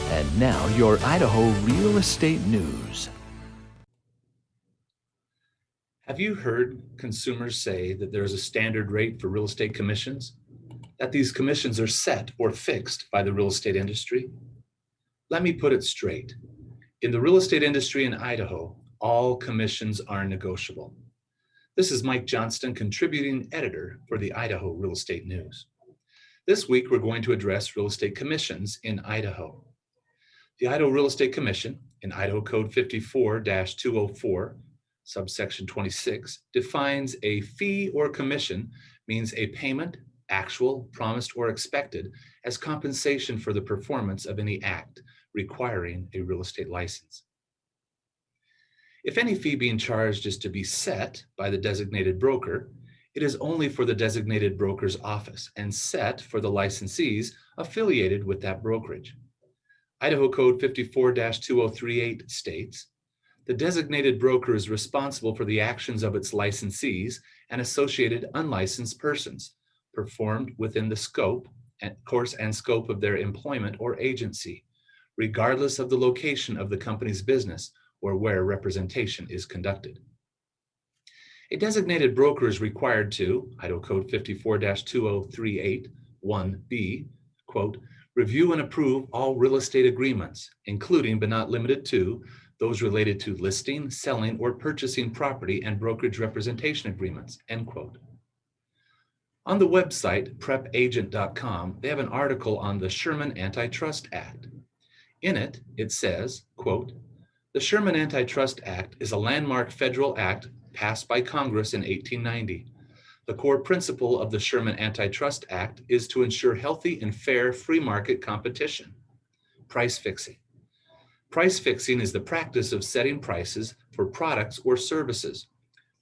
And now your Idaho real estate news. Have you heard consumers say that there is a standard rate for real estate commissions? That these commissions are set or fixed by the real estate industry? Let me put it straight. In the real estate industry in Idaho, all commissions are negotiable. This is Mike Johnston, contributing editor for the Idaho Real Estate News. This week, we're going to address real estate commissions in Idaho. The Idaho Real Estate Commission, in Idaho Code 54-204, subsection 26, defines a fee or commission means a payment, actual, promised, or expected, as compensation for the performance of any act requiring a real estate license. If any fee being charged is to be set by the designated broker, it is only for the designated broker's office and set for the licensees affiliated with that brokerage. Idaho Code 54-2038 states, the designated broker is responsible for the actions of its licensees and associated unlicensed persons, performed within the scope and course and scope of their employment or agency, regardless of the location of the company's business or where representation is conducted. A designated broker is required to, Idaho Code 54-2038, 1B, quote, review and approve all real estate agreements, including but not limited to those related to listing, selling, or purchasing property and brokerage representation agreements, end quote. On the website, prepagent.com, they have an article on the Sherman Antitrust Act. In it, it says, quote, the Sherman Antitrust Act is a landmark federal act passed by Congress in 1890. The core principle of the Sherman Antitrust Act is to ensure healthy and fair free market competition. Price fixing. Price fixing is the practice of setting prices for products or services,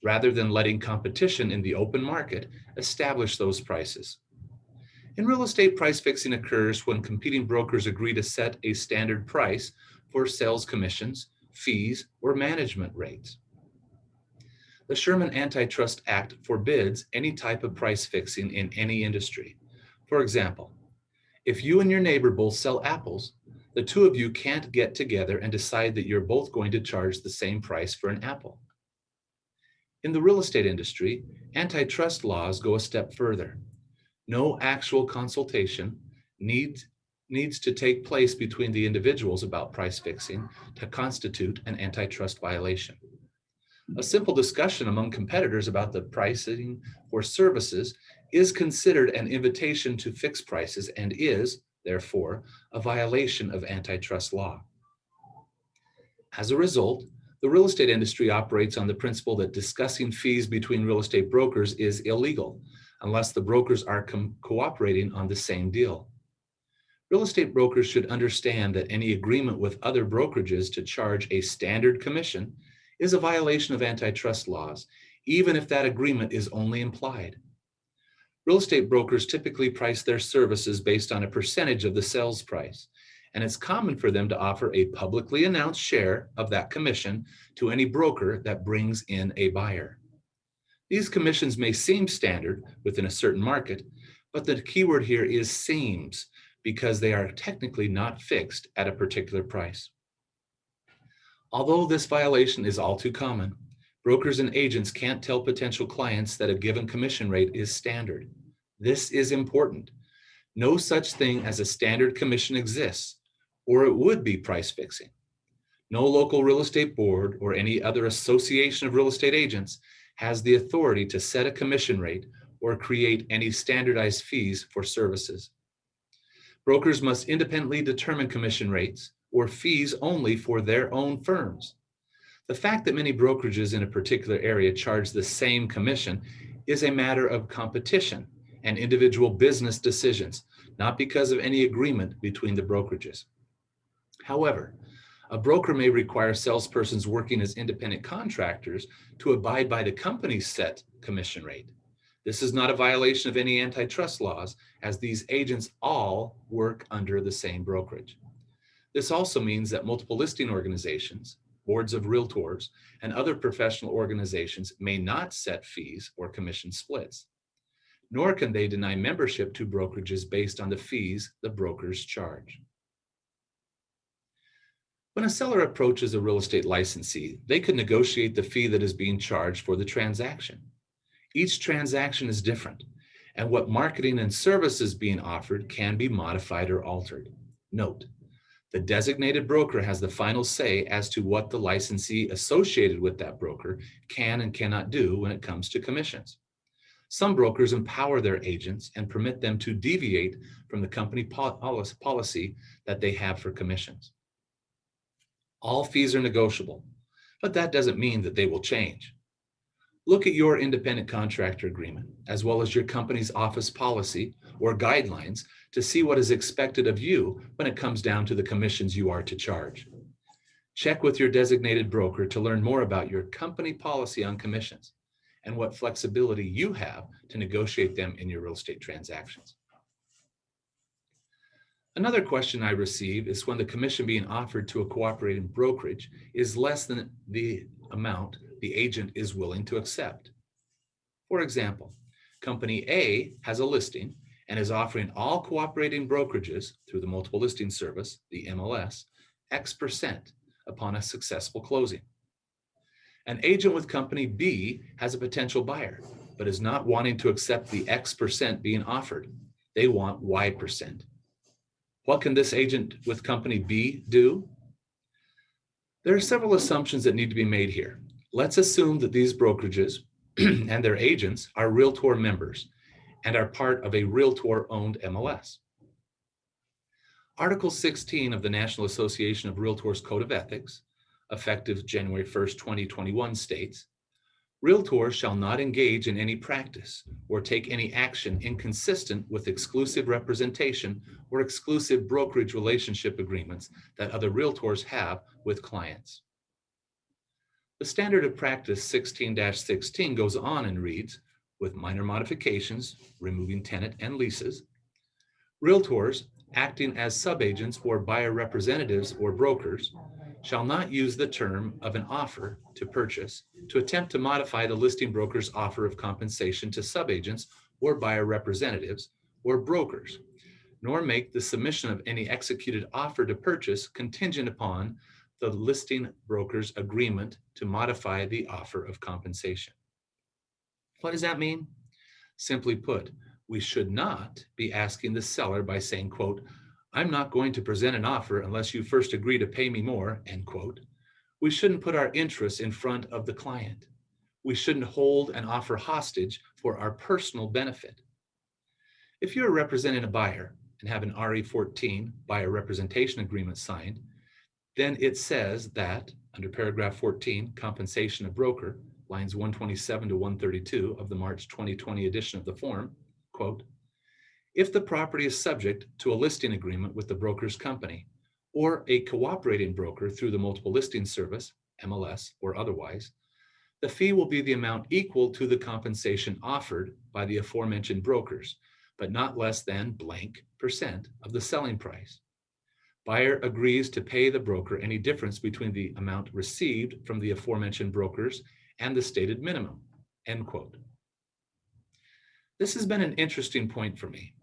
rather than letting competition in the open market establish those prices. In real estate, price fixing occurs when competing brokers agree to set a standard price for sales commissions, fees, or management rates. The Sherman Antitrust Act forbids any type of price fixing in any industry. For example, if you and your neighbor both sell apples, the two of you can't get together and decide that you're both going to charge the same price for an apple. In the real estate industry, antitrust laws go a step further. No actual consultation needs to take place between the individuals about price fixing to constitute an antitrust violation. A simple discussion among competitors about the pricing for services is considered an invitation to fix prices and is, therefore, a violation of antitrust law. As a result, the real estate industry operates on the principle that discussing fees between real estate brokers is illegal unless the brokers are cooperating on the same deal. Real estate brokers should understand that any agreement with other brokerages to charge a standard commission is a violation of antitrust laws, even if that agreement is only implied. Real estate brokers typically price their services based on a percentage of the sales price, and it's common for them to offer a publicly announced share of that commission to any broker that brings in a buyer. These commissions may seem standard within a certain market, but the keyword here is seems, because they are technically not fixed at a particular price. Although this violation is all too common, brokers and agents can't tell potential clients that a given commission rate is standard. This is important. No such thing as a standard commission exists, or it would be price fixing. No local real estate board or any other association of real estate agents has the authority to set a commission rate or create any standardized fees for services. Brokers must independently determine commission rates or fees only for their own firms. The fact that many brokerages in a particular area charge the same commission is a matter of competition and individual business decisions, not because of any agreement between the brokerages. However, a broker may require salespersons working as independent contractors to abide by the company's set commission rate. This is not a violation of any antitrust laws, as these agents all work under the same brokerage. This also means that multiple listing organizations, boards of realtors, and other professional organizations may not set fees or commission splits, nor can they deny membership to brokerages based on the fees the brokers charge. When a seller approaches a real estate licensee, they could negotiate the fee that is being charged for the transaction. Each transaction is different, and what marketing and services being offered can be modified or altered. Note, the designated broker has the final say as to what the licensee associated with that broker can and cannot do when it comes to commissions. Some brokers empower their agents and permit them to deviate from the company policy that they have for commissions. All fees are negotiable, but that doesn't mean that they will change. Look at your independent contractor agreement, as well as your company's office policy or guidelines to see what is expected of you when it comes down to the commissions you are to charge. Check with your designated broker to learn more about your company policy on commissions and what flexibility you have to negotiate them in your real estate transactions. Another question I receive is when the commission being offered to a cooperating brokerage is less than the amount the agent is willing to accept. For example, Company A has a listing and is offering all cooperating brokerages through the multiple listing service, the MLS, X% upon a successful closing. An agent with Company B has a potential buyer, but is not wanting to accept the X% being offered. They want Y%. What can this agent with Company B do? There are several assumptions that need to be made here. Let's assume that these brokerages and their agents are Realtor members and are part of a Realtor-owned MLS. Article 16 of the National Association of Realtors Code of Ethics, effective January 1st, 2021, states, Realtors shall not engage in any practice or take any action inconsistent with exclusive representation or exclusive brokerage relationship agreements that other Realtors have with clients. The standard of practice 16-16 goes on and reads, with minor modifications, removing tenant and leases, Realtors acting as subagents or buyer representatives or brokers shall not use the term of an offer to purchase to attempt to modify the listing broker's offer of compensation to subagents or buyer representatives or brokers, nor make the submission of any executed offer to purchase contingent upon the listing broker's agreement to modify the offer of compensation. What does that mean? Simply put, we should not be asking the seller by saying, quote, I'm not going to present an offer unless you first agree to pay me more, end quote. We shouldn't put our interests in front of the client. We shouldn't hold an offer hostage for our personal benefit. If you're representing a buyer and have an RE14 buyer representation agreement signed, then it says that under paragraph 14, compensation of broker, lines 127 to 132 of the March 2020 edition of the form, quote, if the property is subject to a listing agreement with the broker's company or a cooperating broker through the multiple listing service, MLS or otherwise, the fee will be the amount equal to the compensation offered by the aforementioned brokers, but not less than blank % of the selling price. Buyer agrees to pay the broker any difference between the amount received from the aforementioned brokers and the stated minimum, end quote. This has been an interesting point for me.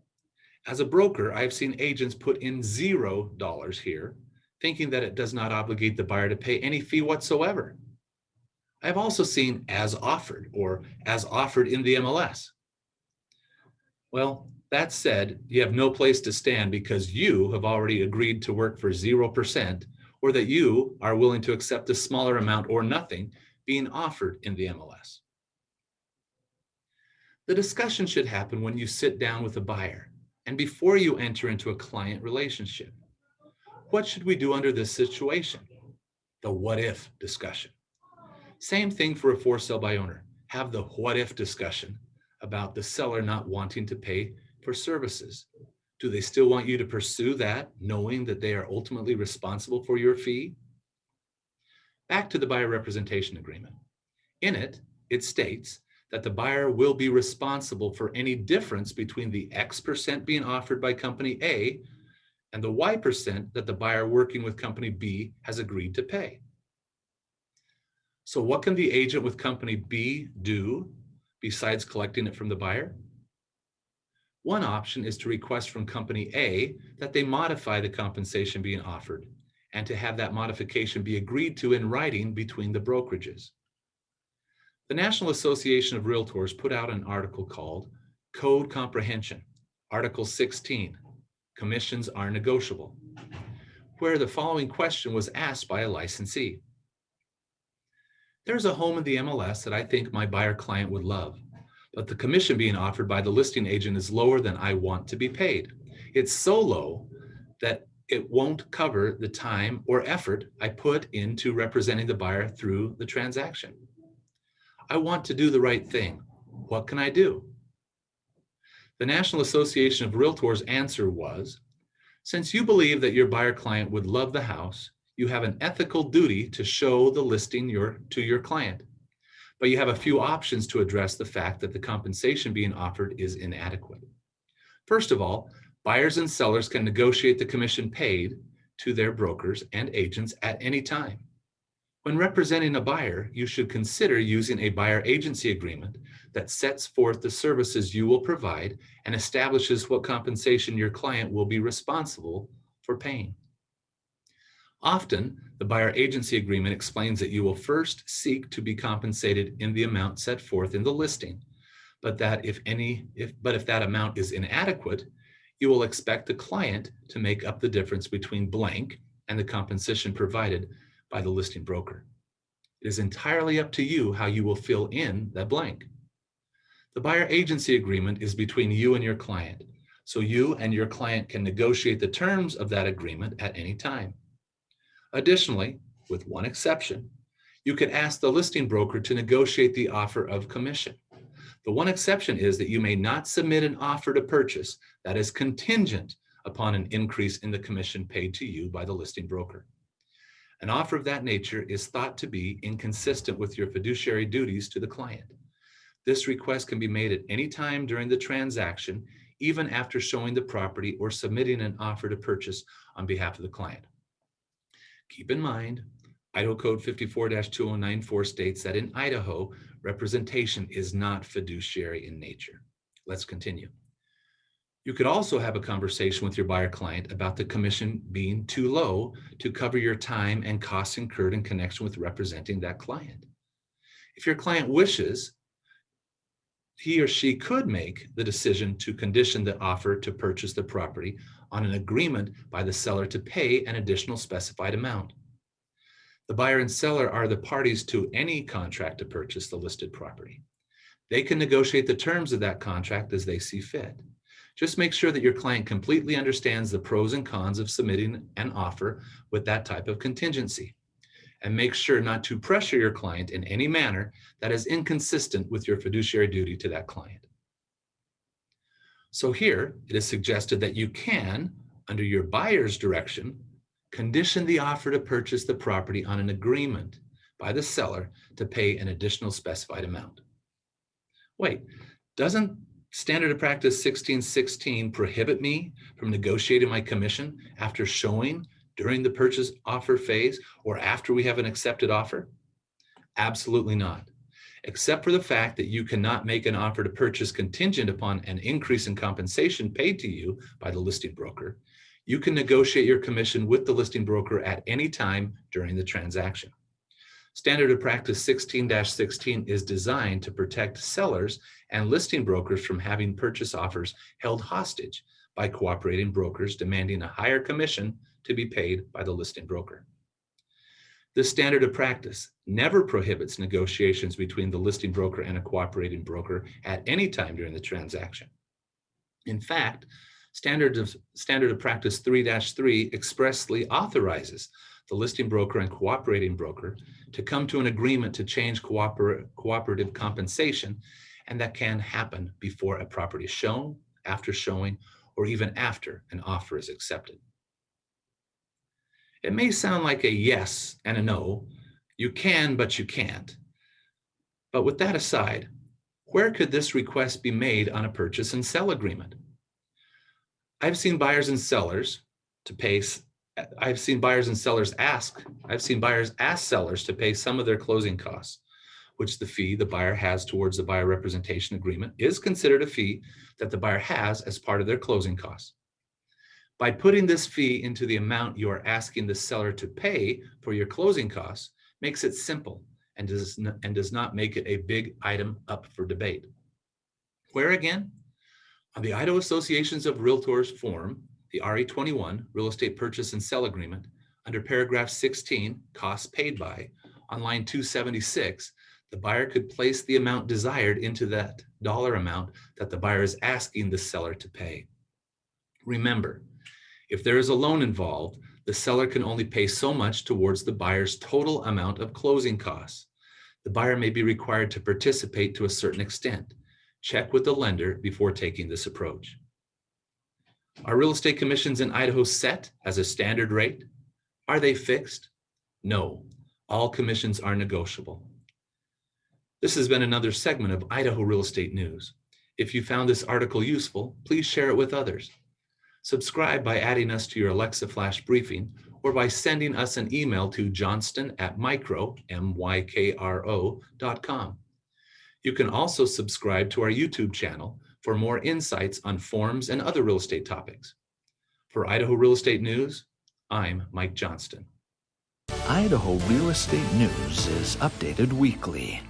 As a broker, I've seen agents put in $0 here, thinking that it does not obligate the buyer to pay any fee whatsoever. I've also seen as offered or as offered in the MLS. Well, that said, you have no place to stand because you have already agreed to work for 0% or that you are willing to accept a smaller amount or nothing being offered in the MLS. The discussion should happen when you sit down with a buyer and before you enter into a client relationship. What should we do under this situation? The what if discussion. Same thing for a for sale by owner. Have the what if discussion about the seller not wanting to pay for services. Do they still want you to pursue that, knowing that they are ultimately responsible for your fee? Back to the buyer representation agreement. In it, it states that the buyer will be responsible for any difference between the X% being offered by company A and the Y% that the buyer working with company B has agreed to pay. So what can the agent with company B do besides collecting it from the buyer? One option is to request from company A that they modify the compensation being offered and to have that modification be agreed to in writing between the brokerages. The National Association of Realtors put out an article called Code Comprehension, Article 16, Commissions Are Negotiable, where the following question was asked by a licensee. There's a home in the MLS that I think my buyer client would love, but the commission being offered by the listing agent is lower than I want to be paid. It's so low that it won't cover the time or effort I put into representing the buyer through the transaction. I want to do the right thing. What can I do? The National Association of Realtors' answer was, since you believe that your buyer client would love the house, you have an ethical duty to show the listing to your client. But you have a few options to address the fact that the compensation being offered is inadequate. First of all, buyers and sellers can negotiate the commission paid to their brokers and agents at any time. When representing a buyer, you should consider using a buyer agency agreement that sets forth the services you will provide and establishes what compensation your client will be responsible for paying. Often, the buyer agency agreement explains that you will first seek to be compensated in the amount set forth in the listing, but that if that amount is inadequate, you will expect the client to make up the difference between blank and the compensation provided by the listing broker. It is entirely up to you how you will fill in that blank. The buyer agency agreement is between you and your client, so you and your client can negotiate the terms of that agreement at any time. Additionally, with one exception, you can ask the listing broker to negotiate the offer of commission. The one exception is that you may not submit an offer to purchase that is contingent upon an increase in the commission paid to you by the listing broker. An offer of that nature is thought to be inconsistent with your fiduciary duties to the client. This request can be made at any time during the transaction, even after showing the property or submitting an offer to purchase on behalf of the client. Keep in mind, Idaho Code 54-2094 states that in Idaho, representation is not fiduciary in nature. Let's continue. You could also have a conversation with your buyer client about the commission being too low to cover your time and costs incurred in connection with representing that client. If your client wishes, he or she could make the decision to condition the offer to purchase the property on an agreement by the seller to pay an additional specified amount. The buyer and seller are the parties to any contract to purchase the listed property. They can negotiate the terms of that contract as they see fit. Just make sure that your client completely understands the pros and cons of submitting an offer with that type of contingency. And make sure not to pressure your client in any manner that is inconsistent with your fiduciary duty to that client. So here, it is suggested that you can, under your buyer's direction, condition the offer to purchase the property on an agreement by the seller to pay an additional specified amount. Wait, doesn't Standard of Practice 1616 prohibit me from negotiating my commission after showing during the purchase offer phase or after we have an accepted offer? Absolutely not. Except for the fact that you cannot make an offer to purchase contingent upon an increase in compensation paid to you by the listing broker, you can negotiate your commission with the listing broker at any time during the transaction. Standard of Practice 16-16 is designed to protect sellers and listing brokers from having purchase offers held hostage by cooperating brokers demanding a higher commission to be paid by the listing broker. This standard of practice never prohibits negotiations between the listing broker and a cooperating broker at any time during the transaction. In fact, Standard of Practice 3-3 expressly authorizes the listing broker and cooperating broker to come to an agreement to change cooperative compensation, and that can happen before a property is shown, after showing, or even after an offer is accepted. It may sound like a yes and a no. You can, but you can't. But with that aside, where could this request be made on a purchase and sell agreement? I've seen buyers ask sellers to pay some of their closing costs, which the fee the buyer has towards the buyer representation agreement is considered a fee that the buyer has as part of their closing costs. By putting this fee into the amount you are asking the seller to pay for your closing costs makes it simple and does not make it a big item up for debate. Where again? On the Idaho Associations of Realtors form, the RE21 Real Estate Purchase and Sell Agreement, under paragraph 16, costs paid by, on line 276, the buyer could place the amount desired into that dollar amount that the buyer is asking the seller to pay. Remember, if there is a loan involved, the seller can only pay so much towards the buyer's total amount of closing costs. The buyer may be required to participate to a certain extent. Check with the lender before taking this approach. Are real estate commissions in Idaho set as a standard rate? Are they fixed? No, all commissions are negotiable. This has been another segment of Idaho Real Estate News. If you found this article useful, please share it with others. Subscribe by adding us to your Alexa Flash briefing or by sending us an email to johnston@mykro.com. You can also subscribe to our YouTube channel for more insights on forms and other real estate topics. For Idaho Real Estate News, I'm Mike Johnston. Idaho Real Estate News is updated weekly.